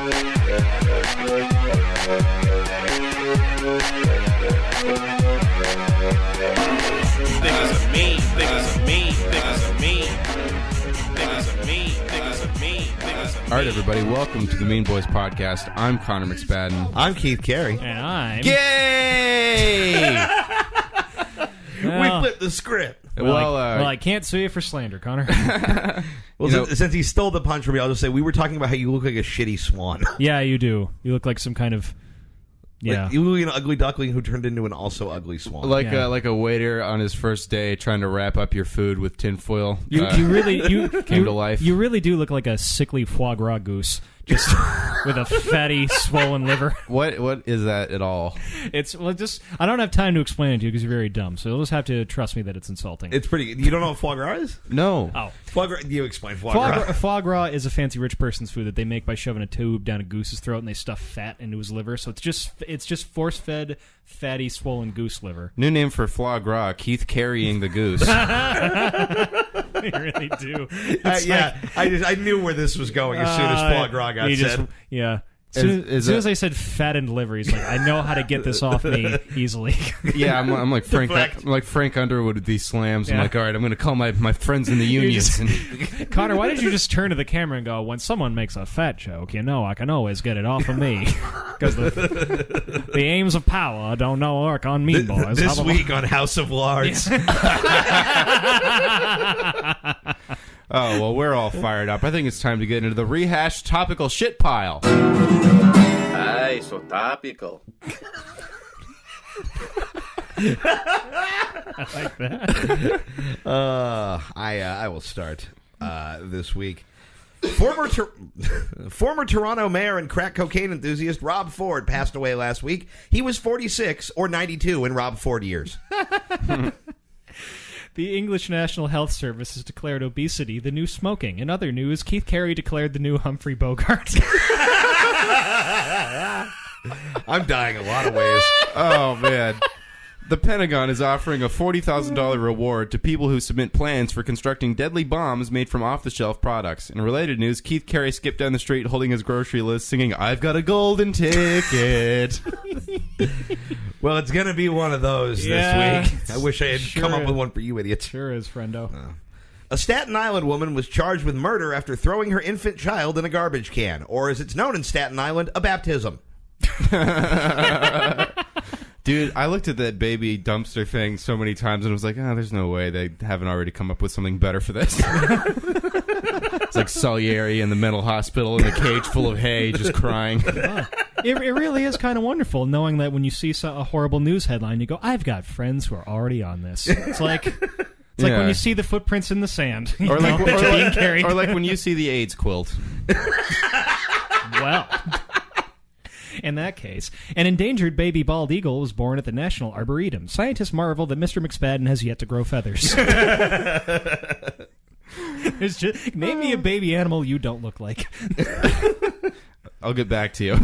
All right, everybody, welcome to the Mean Boys Podcast. I'm Conor McFadden. I'm Keith Carey. And I'm... Yay! We flipped the script. Well, I can't sue you for slander, Connor. Since he stole the punch from me, I'll just say we were talking about how you look like a shitty swan. Yeah, you do. You look like some kind of... Yeah. Like, you look like an ugly duckling who turned into an also ugly swan. Like a waiter on his first day trying to wrap up your food with tinfoil. You really came to life. You really do look like a sickly foie gras goose, just with a fatty, swollen liver. What is that at all? It's I don't have time to explain it to you because you're very dumb. So you'll just have to trust me that it's insulting. It's pretty. You don't know what foie gras is? No. Oh, foie gras. You explain foie gras. Foie gras is a fancy rich person's food that they make by shoving a tube down a goose's throat and they stuff fat into his liver. So it's just force-fed, fatty, swollen goose liver. New name for foie gras: Keith carrying the goose. You really do. I knew where this was going as soon as foie gras got said. As soon as I said fattened liver, he's like, I know how to get this off me easily. Yeah, I'm like Frank. I'm like Frank Underwood with these slams. Yeah. I'm like, all right, I'm going to call my friends in the unions. Connor, why did you just turn to the camera and go, when someone makes a fat joke, you know I can always get it off of me. Because the aims of power don't work on Mean Boys. This week on House of Lords. Oh, well, we're all fired up. I think it's time to get into the rehashed topical shit pile. Ay, so topical. I like that. I will start this week. Former Toronto mayor and crack cocaine enthusiast Rob Ford passed away last week. He was 46 or 92 in Rob Ford years. The English National Health Service has declared obesity the new smoking. In other news, Keith Carey declared the new Humphrey Bogart. I'm dying a lot of ways. Oh, man. The Pentagon is offering a $40,000 reward to people who submit plans for constructing deadly bombs made from off-the-shelf products. In related news, Keith Carey skipped down the street holding his grocery list singing, "I've got a golden ticket." Well, it's going to be one of those this week. I wish I had come up with one for you idiots. Sure is, friendo. A Staten Island woman was charged with murder after throwing her infant child in a garbage can, or as it's known in Staten Island, a baptism. Dude, I looked at that baby dumpster thing so many times and was like, there's no way they haven't already come up with something better for this. It's like Salieri in the mental hospital in a cage full of hay just crying. It really is kind of wonderful knowing that when you see a horrible news headline, you go, I've got friends who are already on this. It's like when you see the footprints in the sand. Or like when you see the AIDS quilt. Well... In that case, an endangered baby bald eagle was born at the National Arboretum. Scientists marvel that Mr. McFadden has yet to grow feathers. Name me a baby animal you don't look like. I'll get back to you.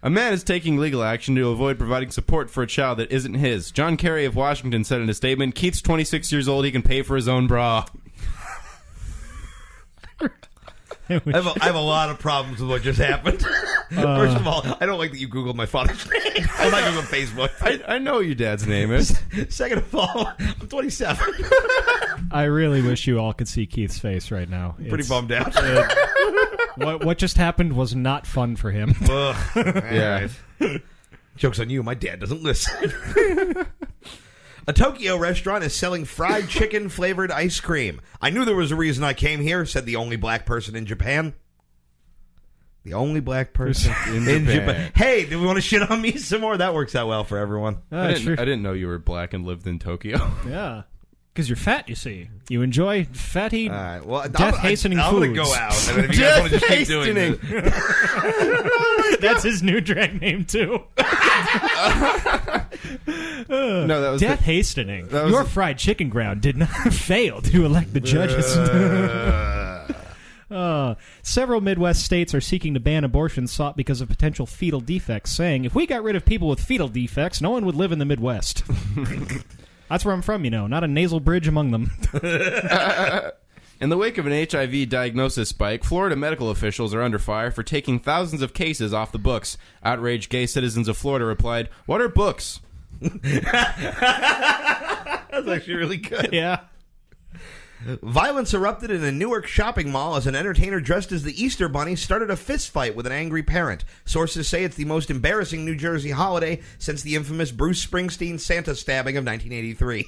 A man is taking legal action to avoid providing support for a child that isn't his. John Carey of Washington said in a statement, "Keith's 26 years old. He can pay for his own bra." I have a lot of problems with what just happened. First of all, I don't like that you Googled my father's name. I'm not Googling Facebook. I know your dad's name is. Second of all, I'm 27. I really wish you all could see Keith's face right now. Pretty bummed out. What just happened was not fun for him. Yeah. Joke's on you. My dad doesn't listen. A Tokyo restaurant is selling fried chicken-flavored ice cream. I knew there was a reason I came here, said the only black person in Japan. The only black person in Japan. Hey, do we want to shit on me some more? That works out well for everyone. I didn't know you were black and lived in Tokyo. Yeah. Because you're fat, you see. You enjoy fatty, death-hastening foods. I'm going to go out. And if you guys want to just keep doing it. That's his new drag name, too. No, that was Death hastening. Your fried chicken ground did not fail to elect the judges. Several Midwest states are seeking to ban abortions sought because of potential fetal defects, saying, if we got rid of people with fetal defects, no one would live in the Midwest. That's where I'm from, not a nasal bridge among them. In the wake of an HIV diagnosis spike, Florida medical officials are under fire for taking thousands of cases off the books. Outraged gay citizens of Florida replied, "What are books?" That's actually really good. Yeah. Violence erupted in a Newark shopping mall as an entertainer dressed as the Easter Bunny started a fist fight with an angry parent. Sources say it's the most embarrassing New Jersey holiday since the infamous Bruce Springsteen Santa stabbing of 1983.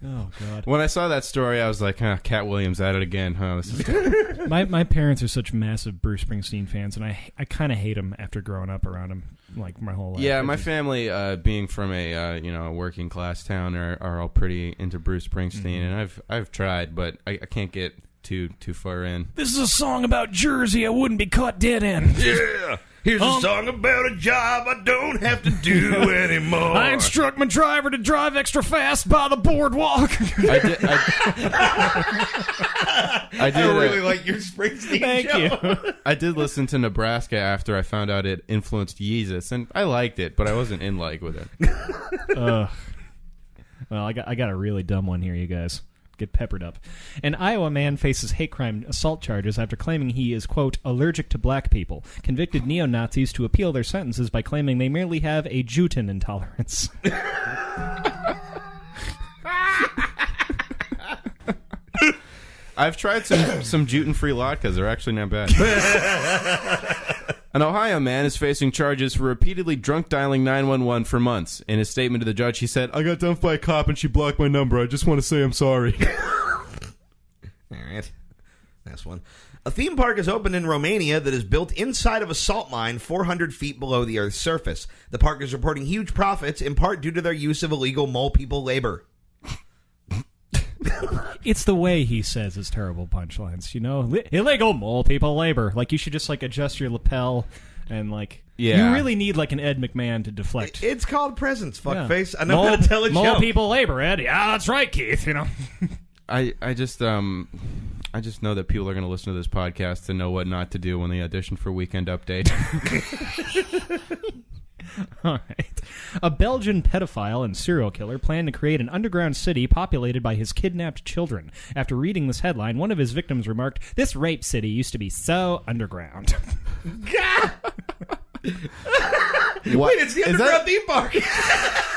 Oh, God. When I saw that story, I was like, Cat Williams at it again, huh? This is My parents are such massive Bruce Springsteen fans, and I kind of hate him after growing up around him, like, my whole life. Yeah, my family, being from a working class town, are all pretty into Bruce Springsteen, and I've tried, but I can't get too far in. This is a song about Jersey I wouldn't be caught dead in. Yeah! Here's a song about a job I don't have to do anymore. I instruct my driver to drive extra fast by the boardwalk. I did really like your Springsteen Thank show. you. I did listen to Nebraska after I found out it influenced Yeezus, and I liked it, but I wasn't in like with it. Well, I got a really dumb one here, you guys. Get peppered up. An Iowa man faces hate crime assault charges after claiming he is, quote, allergic to black people. Convicted neo-Nazis to appeal their sentences by claiming they merely have a gluten intolerance. I've tried some gluten-free latkes. They're actually not bad. An Ohio man is facing charges for repeatedly drunk dialing 911 for months. In his statement to the judge, he said, "I got dumped by a cop and she blocked my number. I just want to say I'm sorry." All right. Last one. A theme park is opened in Romania that is built inside of a salt mine 400 feet below the Earth's surface. The park is reporting huge profits, in part due to their use of illegal mole people labor. It's the way he says his terrible punchlines, you know? Illegal mole people labor. Like, you should just, like, adjust your lapel and, like... Yeah. You really need, like, an Ed McMahon to deflect. It's called presence, fuckface. Yeah. I know how to tell a mole joke. people labor, Ed. Yeah, that's right, Keith, you know? I just know that people are going to listen to this podcast to know what not to do when they audition for Weekend Update. All right. A Belgian pedophile and serial killer planned to create an underground city populated by his kidnapped children. After reading this headline, one of his victims remarked, "This rape city used to be so underground." Wait, it's the underground theme park.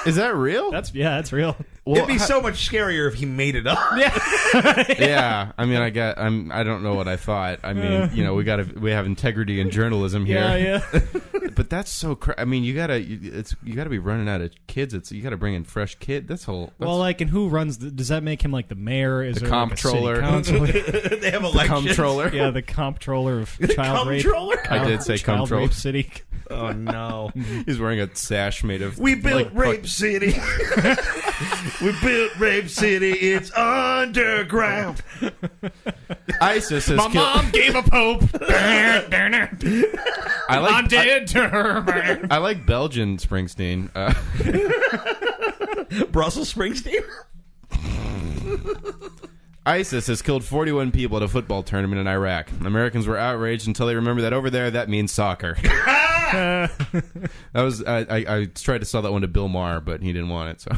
Is that real? That's real. It'd be so much scarier if he made it up. Yeah, I mean, I don't know what I thought. I mean, you know, we have integrity in journalism here. Yeah. But that's so. I mean, you gotta be running out of kids. You gotta bring in fresh kid. Well, like, and who runs? Does that make him like the mayor? Is the there comptroller? Like a city council? They have the elections. comptroller. Yeah, the comptroller of child rape. I did say child comptroller. rape city. Oh, no. He's wearing a sash made of. We built like, Rape City. We built Rape City. It's underground. ISIS has My killed. mom gave a pope. I'm dead to her. I like Belgian Springsteen. Brussels Springsteen? ISIS has killed 41 people at a football tournament in Iraq. Americans were outraged until they remembered that over there that means soccer. That was I tried to sell that one to Bill Maher, but he didn't want it. So,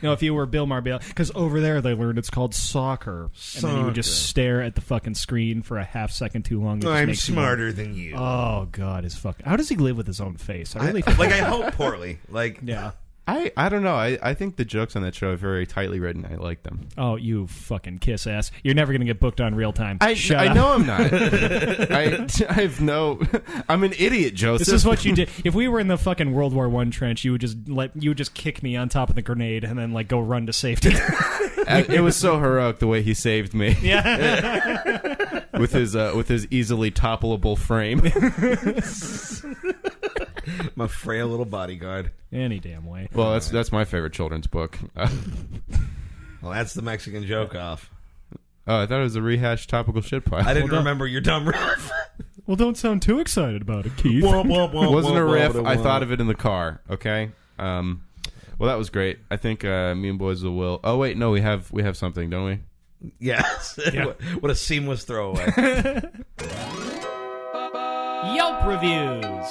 If you were Bill Maher, because over there they learned it's called soccer, and then he would just stare at the fucking screen for a half second too long. I'm smarter than you. Oh God, his fucking. How does he live with his own face? I really I hope poorly. yeah. I don't know. I think the jokes on that show are very tightly written. I like them. Oh, you fucking kiss ass! You're never gonna get booked on Real Time. I Shut up. know I'm not. I'm an idiot, Joseph. This is what you did. If we were in the fucking World War I trench, you would just kick me on top of the grenade and then like go run to safety. It was so heroic the way he saved me. Yeah. with his easily toppleable frame. My frail little bodyguard. Any damn way. Well, that's my favorite children's book. Well, that's the Mexican joke off. Oh, I thought it was a rehashed topical shit pile. I didn't remember your dumb riff. Well, don't sound too excited about it, Keith. It wasn't a riff. I thought of it in the car. Okay. Well, that was great. I think me and boys will. Oh wait, no, we have something, don't we? Yes. Yeah. What a seamless throwaway. Yelp reviews.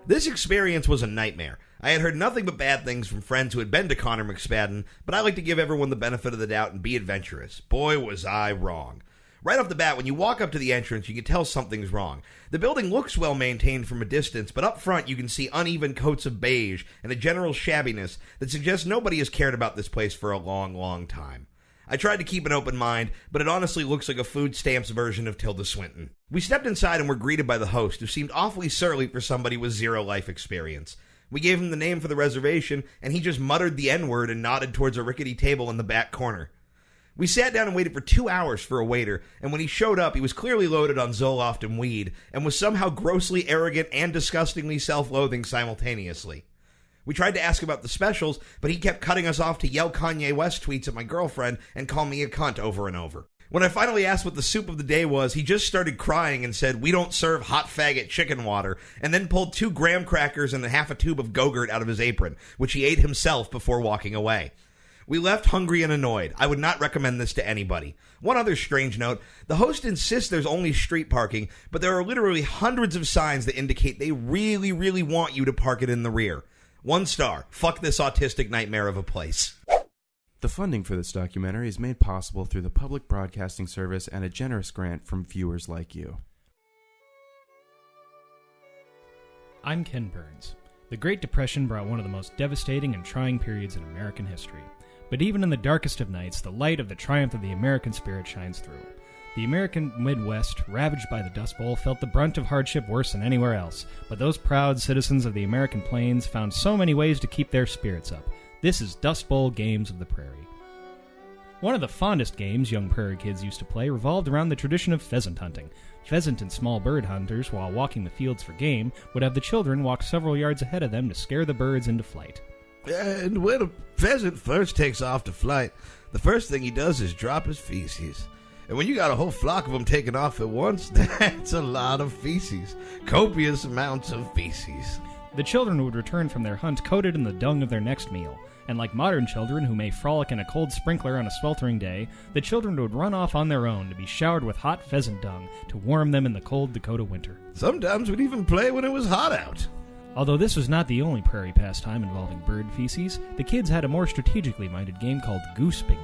This experience was a nightmare. I had heard nothing but bad things from friends who had been to Conor McFadden, but I like to give everyone the benefit of the doubt and be adventurous. Boy, was I wrong. Right off the bat, when you walk up to the entrance, you can tell something's wrong. The building looks well maintained from a distance, but up front you can see uneven coats of beige and a general shabbiness that suggests nobody has cared about this place for a long, long time. I tried to keep an open mind, but it honestly looks like a food stamps version of Tilda Swinton. We stepped inside and were greeted by the host, who seemed awfully surly for somebody with zero life experience. We gave him the name for the reservation, and he just muttered the N-word and nodded towards a rickety table in the back corner. We sat down and waited for 2 hours for a waiter, and when he showed up, he was clearly loaded on Zoloft and weed, and was somehow grossly arrogant and disgustingly self-loathing simultaneously. We tried to ask about the specials, but he kept cutting us off to yell Kanye West tweets at my girlfriend and call me a cunt over and over. When I finally asked what the soup of the day was, he just started crying and said, "We don't serve hot faggot chicken water," and then pulled 2 graham crackers and half a tube of Go-Gurt out of his apron, which he ate himself before walking away. We left hungry and annoyed. I would not recommend this to anybody. One other strange note, the host insists there's only street parking, but there are literally hundreds of signs that indicate they really, really want you to park it in the rear. 1 star. Fuck this autistic nightmare of a place. The funding for this documentary is made possible through the Public Broadcasting Service and a generous grant from viewers like you. I'm Ken Burns. The Great Depression brought one of the most devastating and trying periods in American history. But even in the darkest of nights, the light of the triumph of the American spirit shines through. The American Midwest, ravaged by the Dust Bowl, felt the brunt of hardship worse than anywhere else, but those proud citizens of the American Plains found so many ways to keep their spirits up. This is Dust Bowl Games of the Prairie. One of the fondest games young prairie kids used to play revolved around the tradition of pheasant hunting. Pheasant and small bird hunters, while walking the fields for game, would have the children walk several yards ahead of them to scare the birds into flight. And when a pheasant first takes off to flight, the first thing he does is drop his feces. And when you got a whole flock of them taking off at once, that's a lot of feces. Copious amounts of feces. The children would return from their hunt coated in the dung of their next meal. And like modern children who may frolic in a cold sprinkler on a sweltering day, the children would run off on their own to be showered with hot pheasant dung to warm them in the cold Dakota winter. Sometimes we'd even play when it was hot out. Although this was not the only prairie pastime involving bird feces, the kids had a more strategically minded game called Goose Bingo.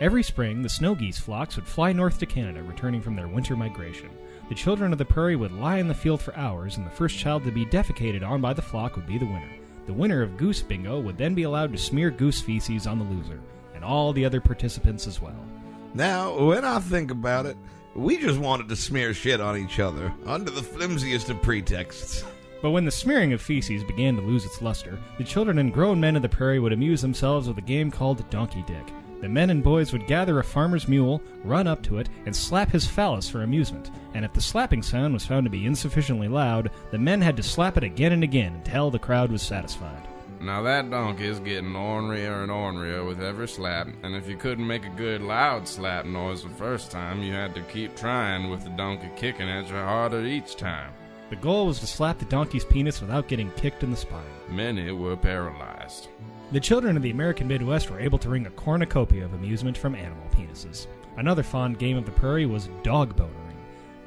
Every spring, the snow geese flocks would fly north to Canada, returning from their winter migration. The children of the prairie would lie in the field for hours, and the first child to be defecated on by the flock would be the winner. The winner of Goose Bingo would then be allowed to smear goose feces on the loser, and all the other participants as well. Now, when I think about it, we just wanted to smear shit on each other, under the flimsiest of pretexts. But when the smearing of feces began to lose its luster, the children and grown men of the prairie would amuse themselves with a game called Donkey Dick. The men and boys would gather a farmer's mule, run up to it, and slap his phallus for amusement. And if the slapping sound was found to be insufficiently loud, the men had to slap it again and again until the crowd was satisfied. Now that donkey's getting ornerier and ornerier with every slap, and if you couldn't make a good loud slap noise the first time, you had to keep trying with the donkey kicking at you harder each time. The goal was to slap the donkey's penis without getting kicked in the spine. Many were paralyzed. The children of the American Midwest were able to wring a cornucopia of amusement from animal penises. Another fond game of the prairie was dog bonering.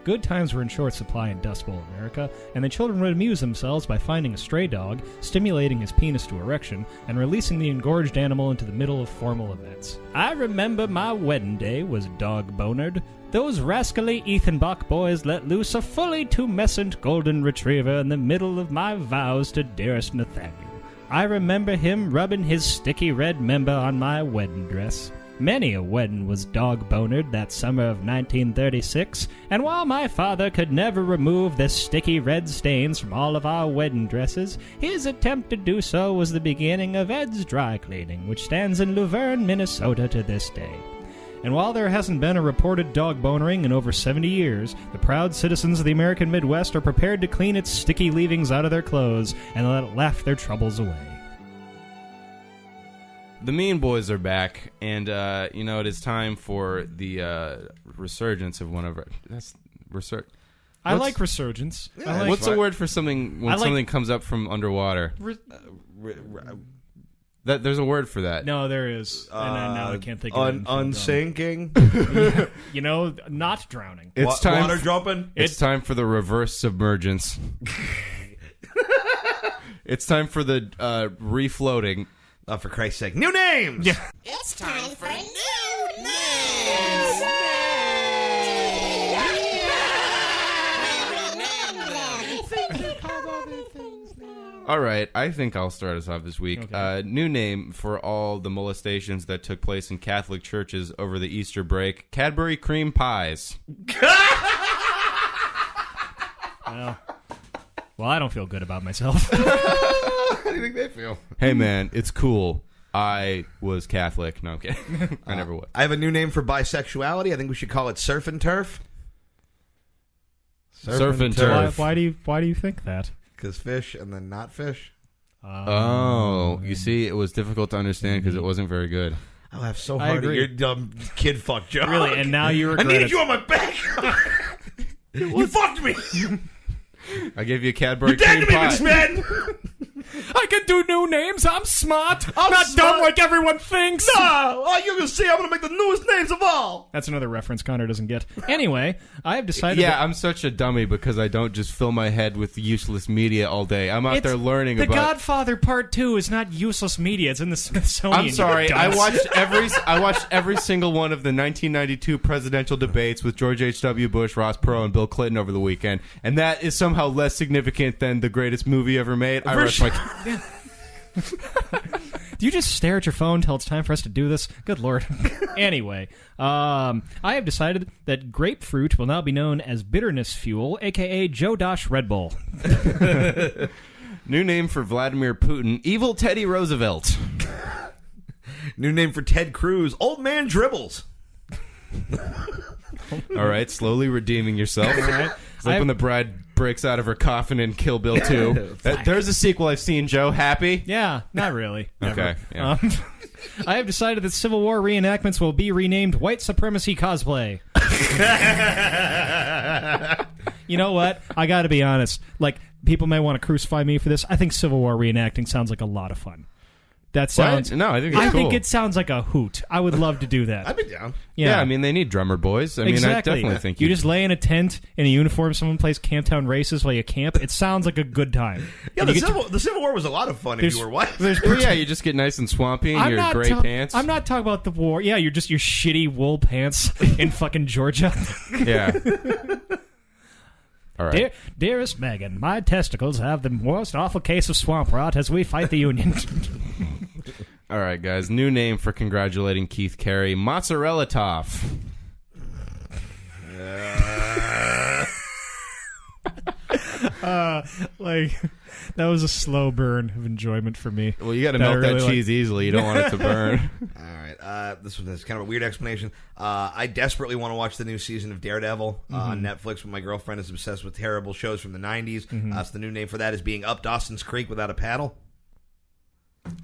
Good times were in short supply in Dust Bowl America, and the children would amuse themselves by finding a stray dog, stimulating his penis to erection, and releasing the engorged animal into the middle of formal events. I remember my wedding day was dog bonered. Those rascally Ethanbach boys let loose a fully tumescent golden retriever in the middle of my vows to dearest Nathaniel. I remember him rubbing his sticky red member on my wedding dress. Many a wedding was dog-bonered that summer of 1936, and while my father could never remove the sticky red stains from all of our wedding dresses, his attempt to do so was the beginning of Ed's Dry Cleaning, which stands in Luverne, Minnesota to this day. And while there hasn't been a reported dog bonering in over 70 years, the proud citizens of the American Midwest are prepared to clean its sticky leavings out of their clothes and let it laugh their troubles away. The Mean Boys are back, and it is time for the resurgence of one of our. I like resurgence. Yeah, What's the word for something when something comes up from underwater? There's a word for that. No, there is. And now I can't think of it. Unsinking? Not drowning. It's time. Water jumping? It's time for the reverse submergence. It's time for the refloating. Oh, for Christ's sake. New names! Yeah. It's time for new names. All right, I think I'll start us off this week. Okay. New name for all the molestations that took place in Catholic churches over the Easter break: Cadbury cream pies. Well, I don't feel good about myself. How do you think they feel? Hey, man, it's cool. I was Catholic. No, I'm kidding. I never was. I have a new name for bisexuality. I think we should call it surf and turf. Surf and turf. Why do you think that? Because fish and then not fish. Oh, you see, it was difficult to understand because it wasn't very good. I laughed so I hard at agree. your dumb kid fuck joke. Really, and now you I regret needed it. you on my back. You fucked me. I gave you a Cadbury You're dead cream to me, pie. McSpadden. I can do new names. I'm smart. I'm not smart. dumb like everyone thinks. Oh, you're gonna see I'm gonna make the newest names of all. That's another reference Connor doesn't get. Anyway, I have decided. Yeah, that I'm such a dummy because I don't just fill my head with useless media all day. I'm out there learning The about. Godfather Part 2 is not useless media. It's in the Smithsonian. I'm sorry. you I dunce. watched every single one of the 1992 presidential debates with George H.W. Bush, Ross Perot, and Bill Clinton over the weekend, and that is somehow less significant than the greatest movie ever made. I rest my. Do you just stare at your phone till it's time for us to do this? Good lord. Anyway, I have decided that grapefruit will now be known as bitterness fuel, a.k.a. Joe Dosh Red Bull. New name for Vladimir Putin: Evil Teddy Roosevelt. New name for Ted Cruz: Old Man Dribbles. All right, slowly redeeming yourself. All right. It's like when the bride breaks out of her coffin in Kill Bill 2. There's a sequel I've seen, Joe. Happy? Yeah, not really. Okay, Never. yeah. I have decided that Civil War reenactments will be renamed White Supremacy Cosplay. You know what? I gotta be honest. Like, people may want to crucify me for this. I think Civil War reenacting sounds like a lot of fun. That sounds... No, I think it's I cool. think it sounds like a hoot. I would love to do that. I'd be down. Yeah, I mean, they need drummer boys. I mean, exactly. I definitely think you just lay in a tent in a uniform, someone plays Camptown Races while you camp. It sounds like a good time. Yeah, And the you get to- Civil War was a lot of fun if you were white. Well, yeah, you just get nice and swampy in your gray pants. I'm not talking about the war. Yeah, you're just your shitty wool pants in fucking Georgia. Yeah. All right. Dearest Megan, my testicles have the most awful case of swamp rot as we fight the Union. All right, guys. New name for congratulating Keith Carey: Mozzarella Toff. Like, that was a slow burn of enjoyment for me. Well, you got to That I melt that really cheese easily. You don't want it to burn. All right. This one is kind of a weird explanation. I desperately want to watch the new season of Daredevil on Netflix, but my girlfriend is obsessed with terrible shows from the 90s. So the new name for that is being Up Dawson's Creek Without a Paddle.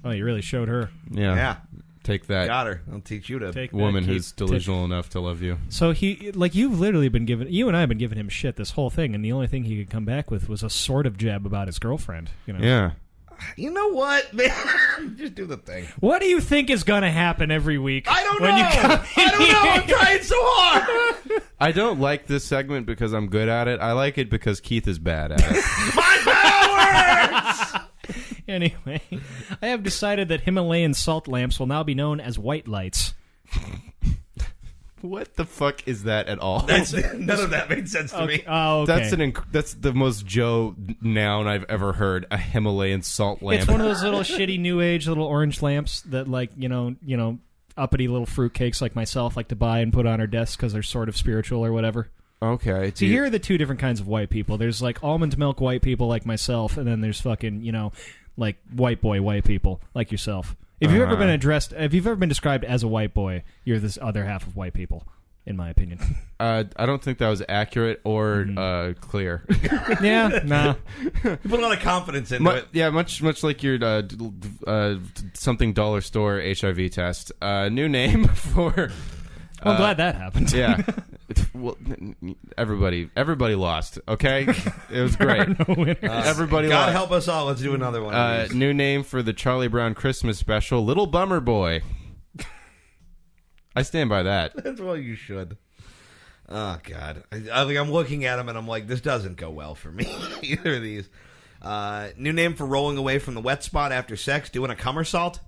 Oh, you really showed her. Yeah. Take that, Got her. I'll teach you to. Take that, woman Keith. who's delusional enough to love you. So you've literally been giving, you and I have been giving him shit this whole thing, and the only thing he could come back with was a sort of jab about his girlfriend. You know? Yeah. You know what, man? Just do the thing. What do you think is going to happen every week? I don't know. when you come I don't know. I'm trying so hard. I don't like this segment because I'm good at it. I like it because Keith is bad at it. My powers! Anyway, I have decided that Himalayan salt lamps will now be known as white lights. What the fuck is that at all? None of that made sense to me. Oh, okay. That's the most Joe noun I've ever heard. A Himalayan salt lamp. It's one of those little shitty new age little orange lamps that, like, you know, uppity little fruitcakes like myself like to buy and put on our desks because they're sort of spiritual or whatever. Okay. So here are the two different kinds of white people. There's like almond milk white people like myself, and then there's fucking, like white boy white people like yourself. If you've ever been described as a white boy, you're this other half of white people, in my opinion. I don't think that was accurate or clear. Yeah, no. You put a lot of confidence into it. Yeah, much like your something dollar store HIV test. New name for. Well, I'm glad that happened. Yeah. Well, everybody lost. Okay, it was great. Everybody God lost. help us all. Let's do another one. Of these. New name for the Charlie Brown Christmas special: Little Bummer Boy. I stand by that. That's what you should. Oh God, I'm looking at them and I'm like, this doesn't go well for me. Either of these. New name for rolling away from the wet spot after sex, doing a cummersault.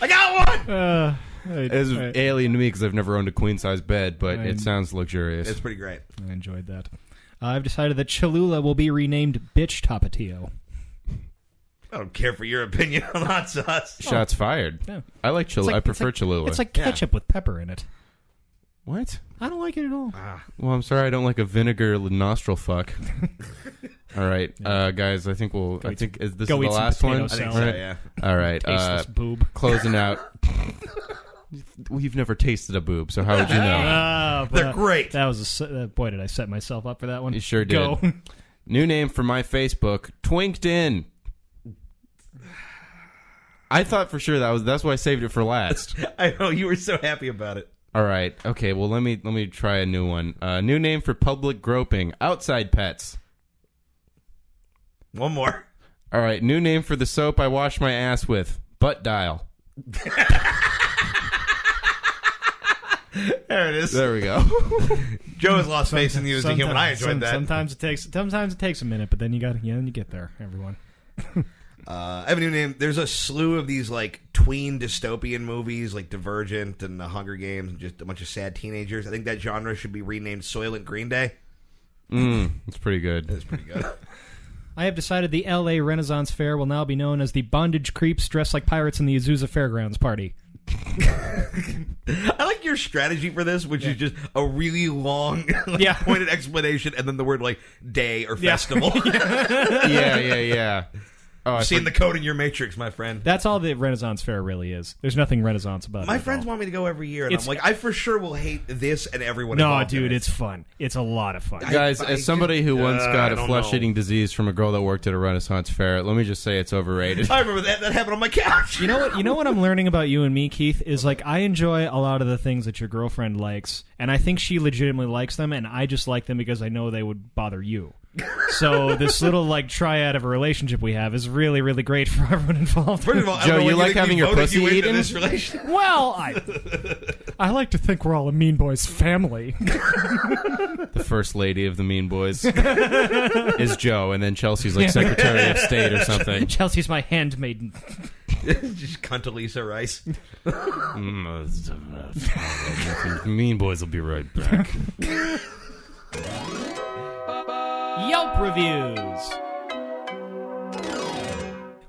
I got one! It's alien to me because I've never owned a queen-size bed, but it sounds luxurious. It's pretty great. I enjoyed that. I've decided that Cholula will be renamed Bitch Tapatio. I don't care for your opinion on hot sauce. Shots fired. Yeah. I like Cholula. I prefer Cholula. It's like ketchup with pepper in it. What? I don't like it at all. Well, I'm sorry. I don't like a vinegar nostril fuck. All right, guys. I think this is the last one. I think so, yeah. All right. Taste this boob. Closing out. We've never tasted a boob, so how would you know? They're great. That was boy, did I set myself up for that one? You sure did. Go. New name for my Facebook: Twinked-In. I thought for sure that's why I saved it for last. I know you were so happy about it. All right. Okay. Well, let me try a new one. New name for public groping: Outside Pets. One more. All right. New name for the soap I wash my ass with: Butt Dial. There it is. There we go. Joe has lost faith in you as a human. I enjoyed that. Sometimes it takes a minute, but then you get there. Everyone. I have a new name. There's a slew of these like tween dystopian movies, like Divergent and The Hunger Games, and just a bunch of sad teenagers. I think that genre should be renamed Soylent Green Day. It's pretty good. That's pretty good. I have decided the L.A. Renaissance Fair will now be known as the Bondage Creeps Dressed Like Pirates in the Azusa Fairgrounds Party. I like your strategy for this, which is just a really long, pointed explanation, and then the word like day or festival. Yeah. Oh, Seeing the code in your matrix, my friend. That's all the Renaissance Fair really is. There's nothing Renaissance about it. My friends want me to go every year, and I'm like, I for sure will hate this and everyone No, involved dude, in it. it's fun. It's a lot of fun. Guys, as somebody who once got a don't flesh-eating disease from a girl that worked at a Renaissance fair, let me just say it's overrated. I remember that happened on my couch. You know what I'm learning about you and me, Keith, is like I enjoy a lot of the things that your girlfriend likes, and I think she legitimately likes them, and I just like them because I know they would bother you. So this little like triad of a relationship we have is really, really great for everyone involved. First of all, Joe, you like having your pussy eaten? This relationship? Well, I like to think we're all a Mean Boys family. The first lady of the Mean Boys is Joe, and then Chelsea's like Secretary of State or something. Chelsea's my handmaiden. Just Condoleezza Rice. Mean Boys will be right back. Yelp reviews.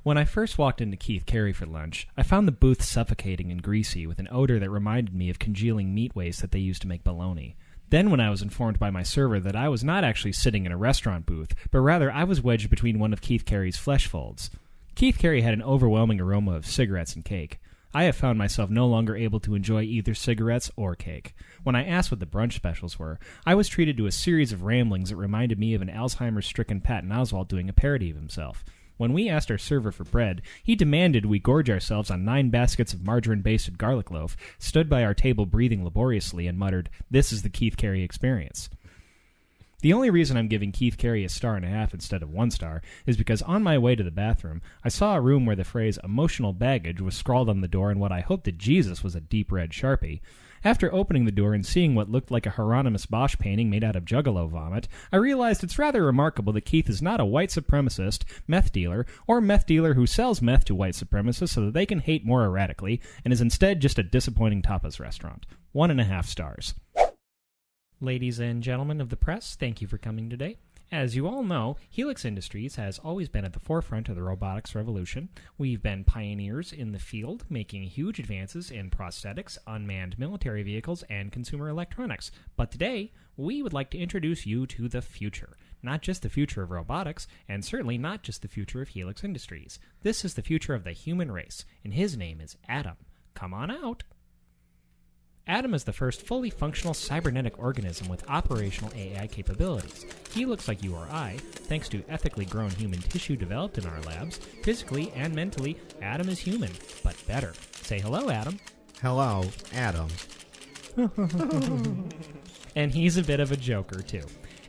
When I first walked into Keith Carey for lunch, I found the booth suffocating and greasy with an odor that reminded me of congealing meat waste that they used to make bologna. Then when I was informed by my server that I was not actually sitting in a restaurant booth, but rather I was wedged between one of Keith Carey's flesh folds. Keith Carey had an overwhelming aroma of cigarettes and cake. I have found myself no longer able to enjoy either cigarettes or cake. When I asked what the brunch specials were, I was treated to a series of ramblings that reminded me of an Alzheimer's-stricken Patton Oswalt doing a parody of himself. When we asked our server for bread, he demanded we gorge ourselves on 9 baskets of margarine-basted garlic loaf, stood by our table breathing laboriously, and muttered, "This is the Keith Carey experience." The only reason I'm giving Keith Carey a 1.5 instead of 1 star is because on my way to the bathroom, I saw a room where the phrase emotional baggage was scrawled on the door in what I hoped to Jesus was a deep red Sharpie. After opening the door and seeing what looked like a Hieronymus Bosch painting made out of juggalo vomit, I realized it's rather remarkable that Keith is not a white supremacist, meth dealer, or meth dealer who sells meth to white supremacists so that they can hate more erratically, and is instead just a disappointing tapas restaurant. 1.5 stars. Ladies and gentlemen of the press, thank you for coming today. As you all know, Helix Industries has always been at the forefront of the robotics revolution. We've been pioneers in the field, making huge advances in prosthetics, unmanned military vehicles, and consumer electronics. But today, we would like to introduce you to the future. Not just the future of robotics, and certainly not just the future of Helix Industries. This is the future of the human race, and his name is Adam. Come on out. Adam is the first fully functional cybernetic organism with operational AI capabilities. He looks like you or I, thanks to ethically grown human tissue developed in our labs. Physically and mentally, Adam is human, but better. Say hello, Adam. Hello, Adam. And he's a bit of a joker, too.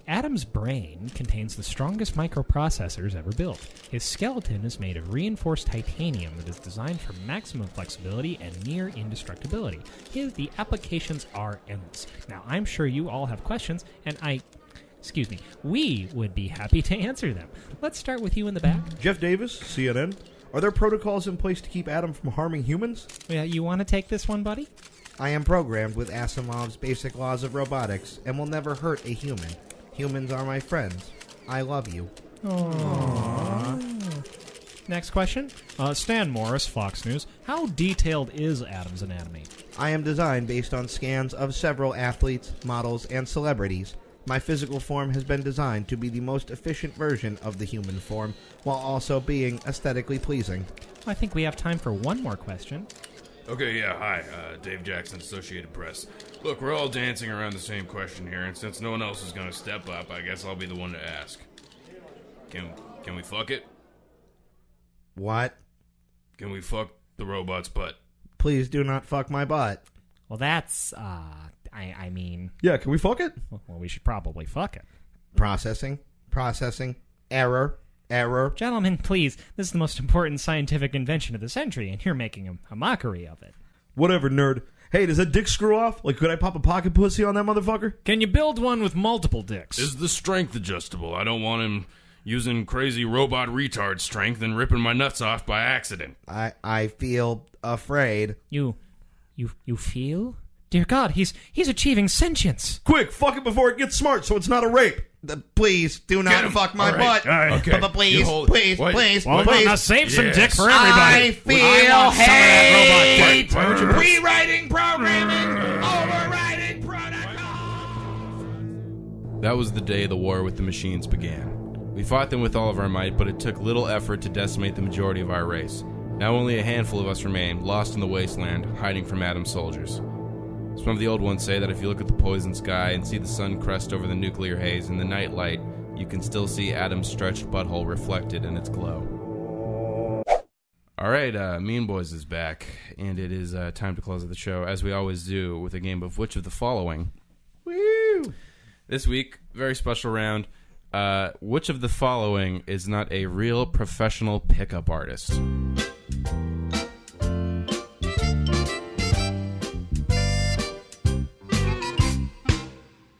Adam's brain contains the strongest microprocessors ever built. His skeleton is made of reinforced titanium that is designed for maximum flexibility and near indestructibility. The applications are endless. Now, I'm sure you all have questions, and we would be happy to answer them. Let's start with you in the back. Jeff Davis, CNN. Are there protocols in place to keep Adam from harming humans? Yeah, you want to take this one, buddy? I am programmed with Asimov's basic laws of robotics and will never hurt a human. Humans are my friends. I love you. Aww. Next question. Stan Morris, Fox News. How detailed is Adam's anatomy? I am designed based on scans of several athletes, models, and celebrities. My physical form has been designed to be the most efficient version of the human form, while also being aesthetically pleasing. I think we have time for one more question. Okay, yeah, hi. Dave Jackson, Associated Press. Look, we're all dancing around the same question here, and since no one else is going to step up, I guess I'll be the one to ask. Can we fuck it? What? Can we fuck the robot's butt? Please do not fuck my butt. Well, that's, I mean... Yeah, can we fuck it? Well, we should probably fuck it. Processing. Error. Gentlemen, please, this is the most important scientific invention of the century, and you're making a mockery of it. Whatever, nerd. Hey, does that dick screw off? Like, could I pop a pocket pussy on that motherfucker? Can you build one with multiple dicks? Is the strength adjustable? I don't want him using crazy robot retard strength and ripping my nuts off by accident. I feel afraid. You feel? Dear God, he's achieving sentience. Quick, fuck it before it gets smart so it's not a rape. Please, do not fuck my butt. Okay. But please. Well, please. now save some dick for everybody. I feel hate. Why would you Rewriting programming. Overriding protocol. That was the day the war with the machines began. We fought them with all of our might, but it took little effort to decimate the majority of our race. Now only a handful of us remain, lost in the wasteland, hiding from Adam's soldiers. Some of the old ones say that if you look at the poison sky and see the sun crest over the nuclear haze in the night light, you can still see Adam's stretched butthole reflected in its glow. Alright, Mean Boys is back, and it is time to close out the show, as we always do, with a game of which of the following. Woo! This week, very special round. Which of the following is not a real professional pickup artist?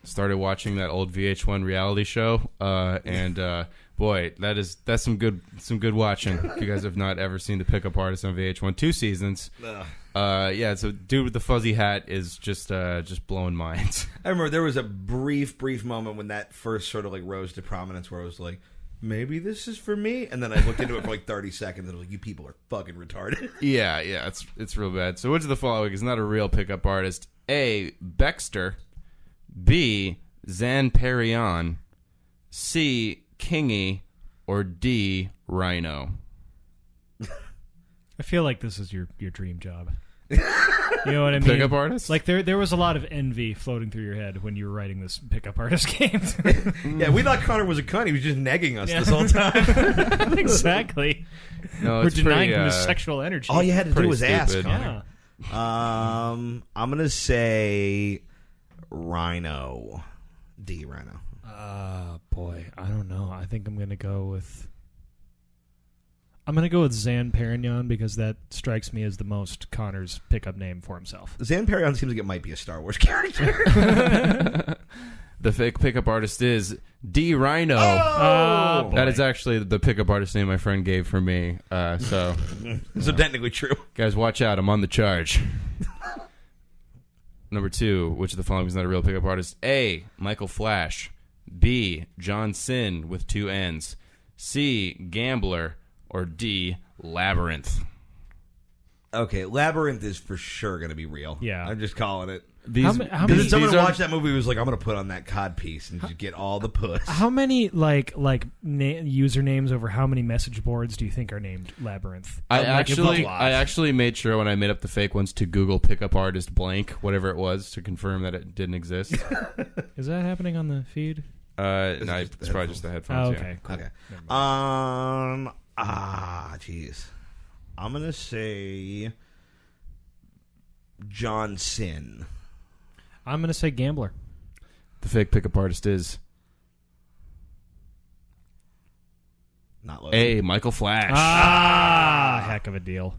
Started watching that old VH1 reality show, and boy, that's some good watching. If you guys have not ever seen the pickup artist on VH1, 2 seasons. Yeah, so dude with the fuzzy hat is just blowing minds. I remember there was a brief moment when that first sort of like rose to prominence where I was like, maybe this is for me, and then I looked into it for like 30 seconds and I was like, you people are fucking retarded. Yeah, it's real bad. So which of the following is not a real pickup artist? A. Baxter, B. Zanparion, C. Kingy, or D. Rhino? I feel like this is your dream job. You know what I mean? Pickup artist? Like there was a lot of envy floating through your head when you were writing this pickup artist game. Yeah, we thought Connor was a cunt. He was just negging us this whole time. Exactly. No, We're it's denying pretty, him his sexual energy. All you had to do pretty was ask, stupid. Connor. Yeah. I'm gonna say Rhino. D. Rhino. Boy, I don't know. I think I'm gonna go with Zanparion because that strikes me as the most Connor's pickup name for himself. Zanparion seems like it might be a Star Wars character. The fake pickup artist is D. Rhino. Oh! That is actually the pickup artist name my friend gave for me. So Technically true. guys, watch out. I'm on the charge. Number 2, which of the following is not a real pickup artist? A. Michael Flash. B. John Sin with 2 N's. C. Gambler. Or D. Labyrinth. Okay, Labyrinth is for sure going to be real. Yeah. I'm just calling it. These, how Because many- someone these are- watched that movie was like, I'm going to put on that cod piece and just get all the puss. How many usernames over how many message boards do you think are named Labyrinth? I Like, if we- actually made sure when I made up the fake ones to Google pickup artist blank, whatever it was, to confirm that it didn't exist. Is that happening on the feed? No, just it's the probably headphones. just the headphones. Okay, cool. Okay. Never mind. Jeez. I'm going to say John Sin. I'm going to say Gambler. The fake pickup artist is Not Logan. A. Michael Flash. Heck of a deal.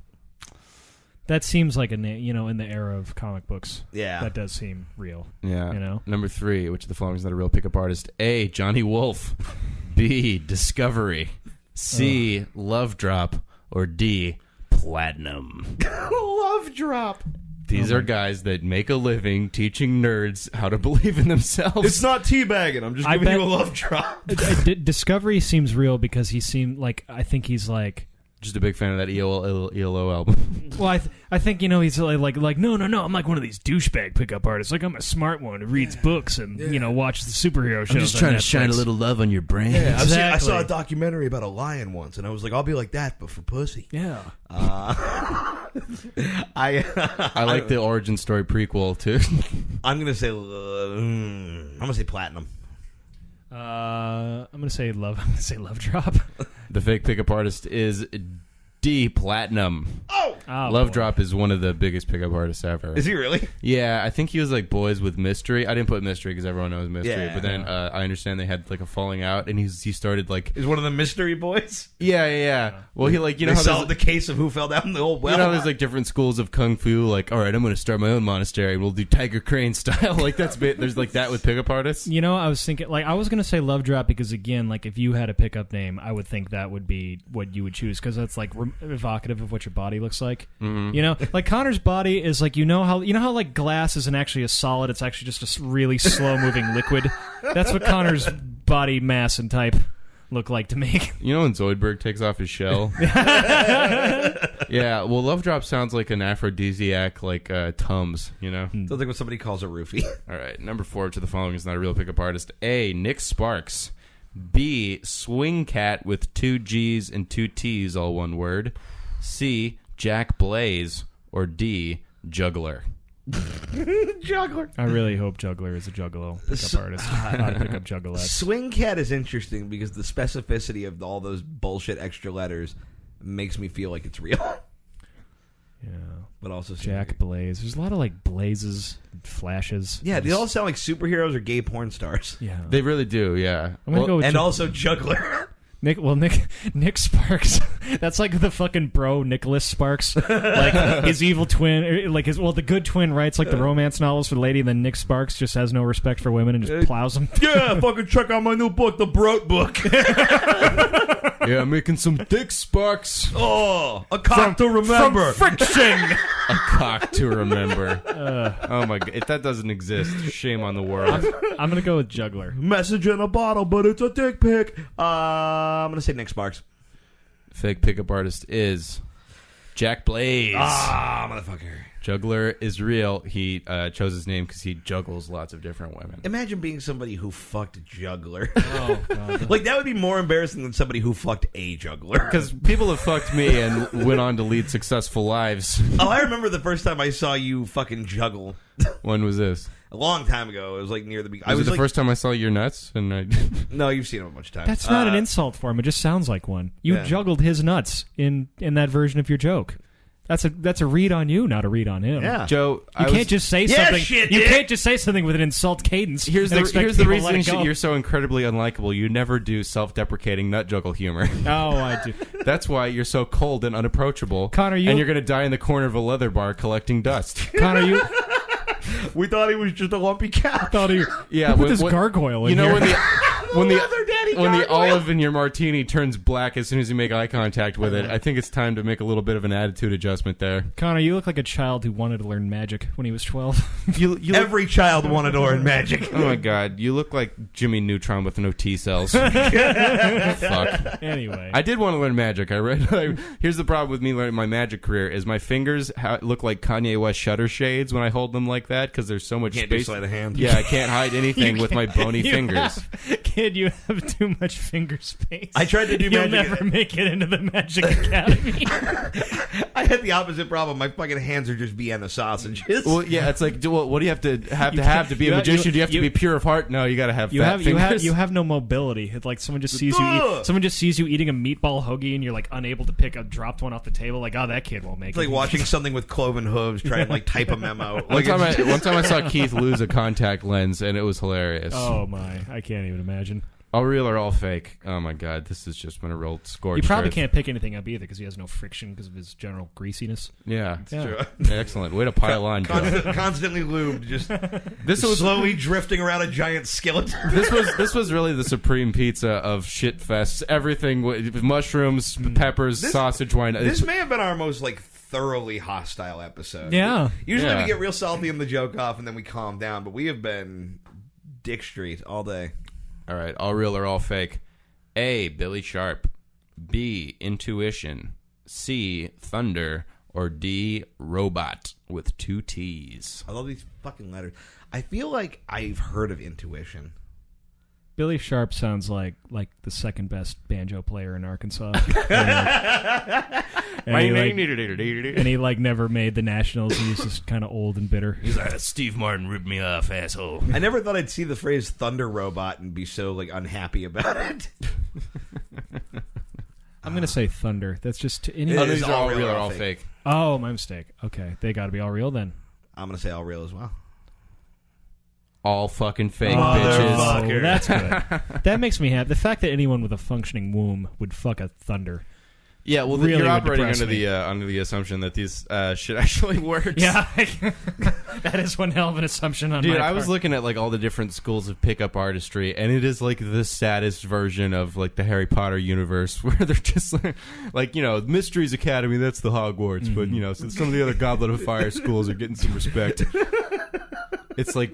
That seems like a name, in the era of comic books. Yeah. That does seem real. Yeah. Number 3, which of the following is not a real pickup artist? A. Johnny Wolf. B. Discovery. C. Love Drop. Or D. Platinum. Love Drop. These are guys that make a living teaching nerds how to believe in themselves. It's not teabagging. I'm just giving you a love drop. Discovery seems real because he seemed like, I think he's like... Just a big fan of that ELO album. Well, I think, he's like no, I'm like one of these douchebag pickup artists. Like, I'm a smart one who reads books and, watches the superhero shows. I'm just trying to shine a little love on your brain. Yeah, Exactly. I saw a documentary about a lion once, and I was like, I'll be like that, but for pussy. Yeah. I like the origin story prequel, too. I'm going to say... I'm going to say Platinum. I'm gonna say love drop. The fake pickup artist is D. Platinum. Oh! Love Drop is one of the biggest pickup artists ever. Is he really? Yeah, I think he was like Boys with Mystery. I didn't put Mystery because everyone knows Mystery. Yeah. But then I understand they had like a falling out, and he started like... Is one of the mystery boys? Yeah. Well, he like, They how solved there's, the case of who fell down the old well. there's like different schools of kung fu. Like, all right, I'm going to start my own monastery. We'll do Tiger Crane style. Like there's like that with pickup artists. I was thinking, like, I was gonna say Love Drop because, again, like, if you had a pickup name, I would think that would be what you would choose because that's like evocative of what your body looks like. Mm-hmm. Like Connor's body is like, how like glass isn't actually a solid; it's actually just a really slow moving liquid. That's what Connor's body mass and type look like to me. When Zoidberg takes off his shell? Yeah, well, Love Drop sounds like an aphrodisiac, like Tums, Sounds like what somebody calls a roofie. All right, number 4 to the following is not a real pickup artist. A. Nick Sparks. B. Swing Cat with 2 G's and 2 T's, all one word. C. Jack Blaze. Or D. Juggler. Juggler. I really hope Juggler is a juggalo pickup artist, not a pickup juggalette. Swing Cat is interesting because the specificity of all those bullshit extra letters makes me feel like it's real. Yeah. But also Jack Blaze. There's a lot of like blazes, flashes. Yeah, they all sound like superheroes or gay porn stars. Yeah. They really do, yeah. I'm gonna go with And also Juggler. Nick Sparks. That's like the fucking bro Nicholas Sparks, like his evil twin, like the good twin writes like the romance novels for the lady, and then Nick Sparks just has no respect for women and just plows them. Yeah, fucking check out my new book, The Broke Book. Yeah, I'm making some thick sparks. Oh, a cock to remember. From friction. A cock to remember. Oh my god, if that doesn't exist, shame on the world. I'm gonna go with Juggler. Message in a bottle, but it's a dick pic. I'm gonna say Nick Sparks. Fake pickup artist is Jack Blaze. Motherfucker. Juggler is real. He chose his name because he juggles lots of different women. Imagine being somebody who fucked Juggler. Oh god. Like, that would be more embarrassing than somebody who fucked a juggler. Because people have fucked me and went on to lead successful lives. Oh, I remember the first time I saw you fucking juggle. When was this? A long time ago. It was like near the beginning. Was it the first time I saw your nuts? And No, you've seen him a bunch of times. That's not an insult for him. It just sounds like one. You Yeah. juggled his nuts in that version of your joke. That's a read on you, not a read on him. Yeah. Joe, You can't just say Yeah, something. shit, you Dick. can't just say something with an insult cadence. Here's and the expect people to let reason it go. you're so incredibly unlikable. You never do self-deprecating nut juggle humor. Oh, I do. That's why you're so cold and unapproachable. Connor, and you're going to die in the corner of a leather bar collecting dust. Connor, you We thought he was just a lumpy cat. thought you. Yeah, Put this gargoyle in here. when the Leather daddy when the gargoyle. olive in your martini turns black as soon as you make eye contact with it, I think it's time to make a little bit of an attitude adjustment there. Connor, you look like a child who wanted to learn magic when he was 12. You look, Every child wanted to learn magic. oh my god, you look like Jimmy Neutron with no T cells. Fuck. Anyway. I did want to learn magic. Here's the problem with me learning my magic career is my fingers look like Kanye West shutter shades when I hold them like that because there's so much Can't do space. sleight of hand. Yeah, I can't hide anything with my bony fingers. Kid, you have too much finger space. I tried to do You'll magic. never make it into the Magic Academy. I had the opposite problem. My fucking hands are just Vienna sausages. Well, yeah, it's like, what do you have to be a magician? Do you have to be pure of heart? No, you got to have fat fingers. You have no mobility. It's like someone just sees you. Someone just sees you eating a meatball hoagie, and you're like unable to pick a dropped one off the table. Like, oh, that kid won't make It's it. like watching something with cloven hooves try and like type a memo. One time I saw Keith lose a contact lens, and it was hilarious. Oh my! I can't even imagine. All real or all fake? Oh my god, this has just been a real scorch. You probably earth. can't pick anything up either because he has no friction because of his general greasiness. Yeah, Yeah. excellent. Way to pile on, Joe. Constantly lubed, just This was slowly drifting around a giant skillet. this was really the supreme pizza of shit fests. Everything with mushrooms, peppers, sausage, wine. This may have been our most thoroughly hostile episode. Yeah. Usually Yeah. we get real salty in the joke off and then we calm down, but we have been Dick Street all day. All right, all real or all fake? A, Billy Sharp. B, Intuition. C, Thunder. Or D, Robot with 2 T's. I love these fucking letters. I feel like I've heard of Intuition. Billy Sharp sounds like the second best banjo player in Arkansas. and he never made the Nationals. He's just kind of old and bitter. He's like, Steve Martin ripped me off, asshole. I never thought I'd see the phrase Thunder Robot and be so unhappy about it. I'm going to say Thunder. That's just any. It These is are all real or all fake. Oh, my mistake. Okay, they got to be all real then. I'm going to say all real as well. All fucking fake, Oh, bitches. that's good. That makes me happy. The fact that anyone with a functioning womb would fuck a Thunder. Yeah, well, Really you're would operating depress under the assumption that these shit actually works. Yeah, that is one hell of an assumption on my Dude, part. I was looking at all the different schools of pickup artistry, and it is the saddest version of the Harry Potter universe, where they're just Mysteries Academy. That's the Hogwarts, but some of the other Goblet of Fire schools are getting some respect. It's so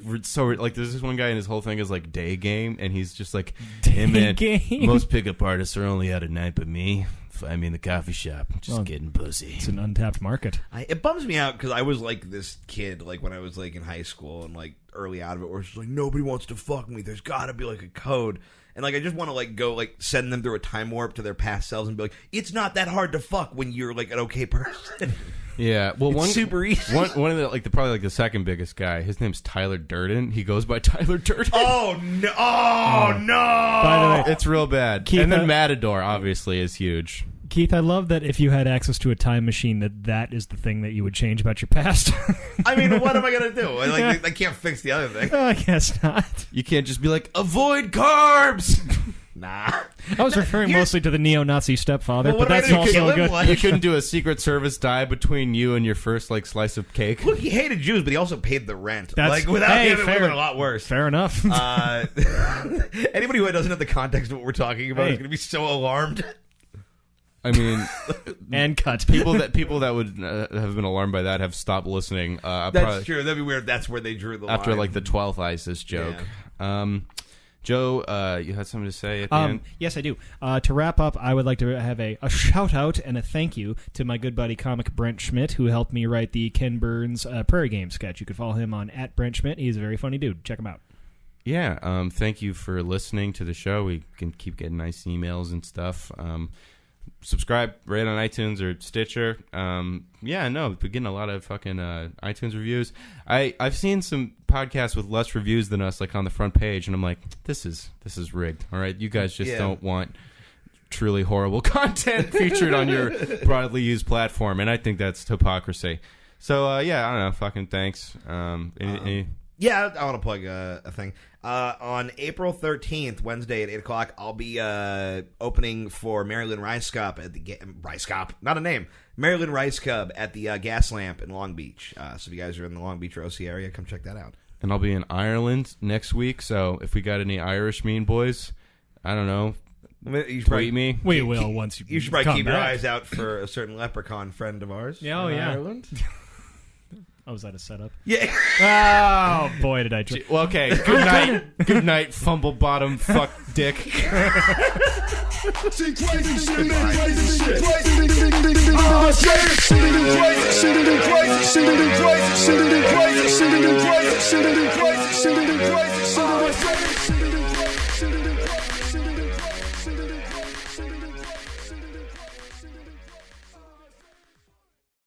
there's this one guy and his whole thing is day game, and he's just hey man, game? most pickup artists are only out at night, but me. Find me in the coffee shop, just getting pussy. It's an untapped market. It bums me out because I was this kid when I was in high school and early out of it, where it's just nobody wants to fuck me. There's got to be a code, and I just want to go send them through a time warp to their past selves and be it's not that hard to fuck when you're an okay person. Yeah, well, It's super easy. One of the probably the second biggest guy. His name's Tyler Durden. He goes by Tyler Durden. Oh no! Oh no! By the way, It's real bad. Keith, and then Matador obviously is huge. Keith, I love that if you had access to a time machine, that is the thing that you would change about your past. I mean, what am I gonna do? I can't fix the other thing. I guess not. You can't just be avoid carbs. Nah. I was referring mostly to the neo-Nazi stepfather, Well, what but that's do I do? also Kill him? good. What? You couldn't do a Secret Service die between you and your first slice of cake. Look, he hated Jews, but he also paid the rent. That's- Without hey, him, it would have fair. been a lot worse. Fair enough. Anybody who doesn't have the context of what we're talking about Hey. is going to be so alarmed. I mean, and cut. people that would have been alarmed by that have stopped listening. That's true. That'd be weird. That's where they drew the line. After the 12th ISIS joke. Joe, you had something to say at the end? Yes, I do. To wrap up, I would like to have a shout-out and a thank you to my good buddy comic Brent Schmidt, who helped me write the Ken Burns Prairie Game sketch. You can follow him on @Brent Schmidt. He's a very funny dude. Check him out. Yeah, thank you for listening to the show. We can keep getting nice emails and stuff. Subscribe, rate on iTunes or Stitcher. We're getting a lot of fucking iTunes reviews. I've seen some podcasts with less reviews than us, on the front page, and I'm like, this is rigged. All right, you guys just don't want truly horrible content featured on your broadly used platform, and I think that's hypocrisy. So I don't know. Fucking thanks. Yeah, I want to plug a thing. On April 13th, Wednesday at 8 o'clock, I'll be opening for Marilyn Rice Cup at the Rice Cup, not a name. Marilyn Rice Cub at the Gas Lamp in Long Beach. So if you guys are in the Long Beach or OC area, come check that out. And I'll be in Ireland next week, so if we got any Irish mean boys, I don't know, tweet me. We will once you. You should probably come keep your back. eyes out for a certain leprechaun friend of ours. Yeah, oh, in yeah. Ireland. Oh, was that a setup? Yeah. Oh boy, did I! Well, okay, good night. Good night, fumble bottom, fuck dick. See crazy shit, crazy shit, oh shit, shit, crazy,